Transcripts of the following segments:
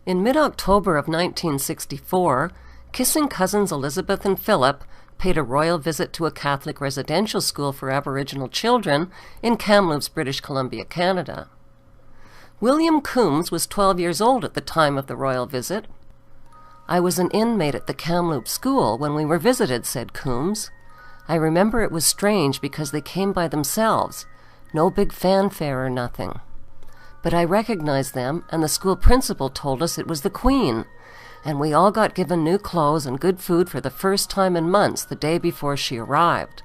In mid-October of 1964, kissing cousins Elizabeth and Philip paid a royal visit to a Catholic residential school for Aboriginal children in Kamloops, British Columbia, Canada. William Coombes was 12 years old at the time of the royal visit. "I was an inmate at the Kamloops school when we were visited," said Coombes. "I remember it was strange because they came by themselves, no big fanfare or nothing. But I recognized them, and the school principal told us it was the Queen, and we all got given new clothes and good food for the first time in months the day before she arrived.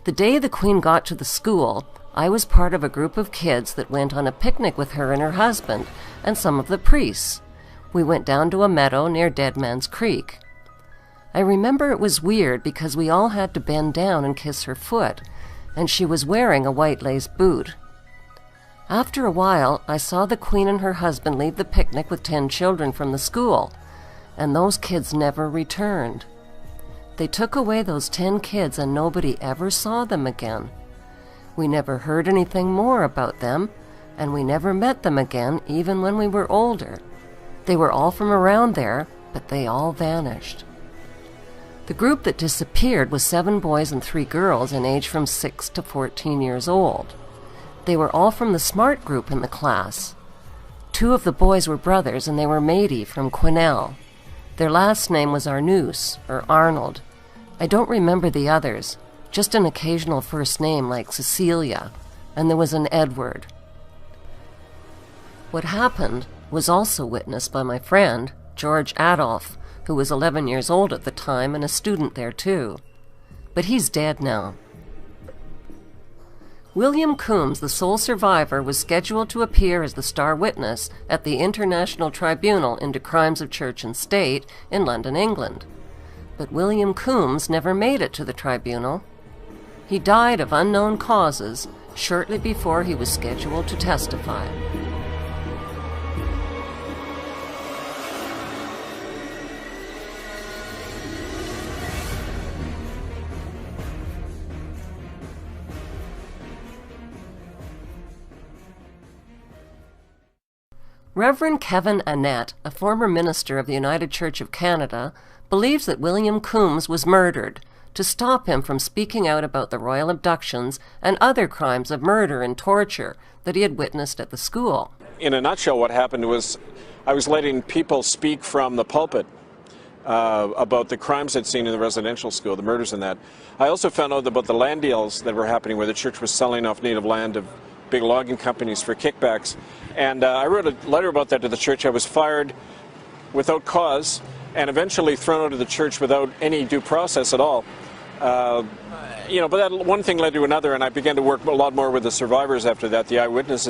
The day the Queen got to the school, I was part of a group of kids that went on a picnic with her and her husband and some of the priests. We went down to a meadow near Dead Man's Creek. I remember it was weird because we all had to bend down and kiss her foot, and she was wearing a white lace boot. After a while, I saw the Queen and her husband leave the picnic with 10 children from the school, and those kids never returned. They took away those 10 kids and nobody ever saw them again. We never heard anything more about them, and we never met them again even when we were older. They were all from around there, but they all vanished." The group that disappeared was 7 boys and 3 girls in age from 6 to 14 years old. They were all from the smart group in the class. 2 of the boys were brothers, and they were Matey from Quesnel. Their last name was Arnoux, or Arnold. I don't remember the others, just an occasional first name like Cecilia, and there was an Edward. What happened was also witnessed by my friend, George Adolph, who was 11 years old at the time and a student there too. But he's dead now. William Coombes, the sole survivor, was scheduled to appear as the star witness at the International Tribunal into Crimes of Church and State in London, England. But William Coombes never made it to the tribunal. He died of unknown causes shortly before he was scheduled to testify. Reverend Kevin Annett, a former minister of the United Church of Canada, believes that William Coombes was murdered to stop him from speaking out about the royal abductions and other crimes of murder and torture that he had witnessed at the school. In a nutshell, what happened was I was letting people speak from the pulpit about the crimes I'd seen in the residential school, the murders and that. I also found out about the land deals that were happening where the church was selling off native land to big logging companies for kickbacks. And I wrote a letter about that to the church. I was fired without cause and eventually thrown out of the church without any due process at all. But that one thing led to another, and I began to work a lot more with the survivors after that, the eyewitnesses.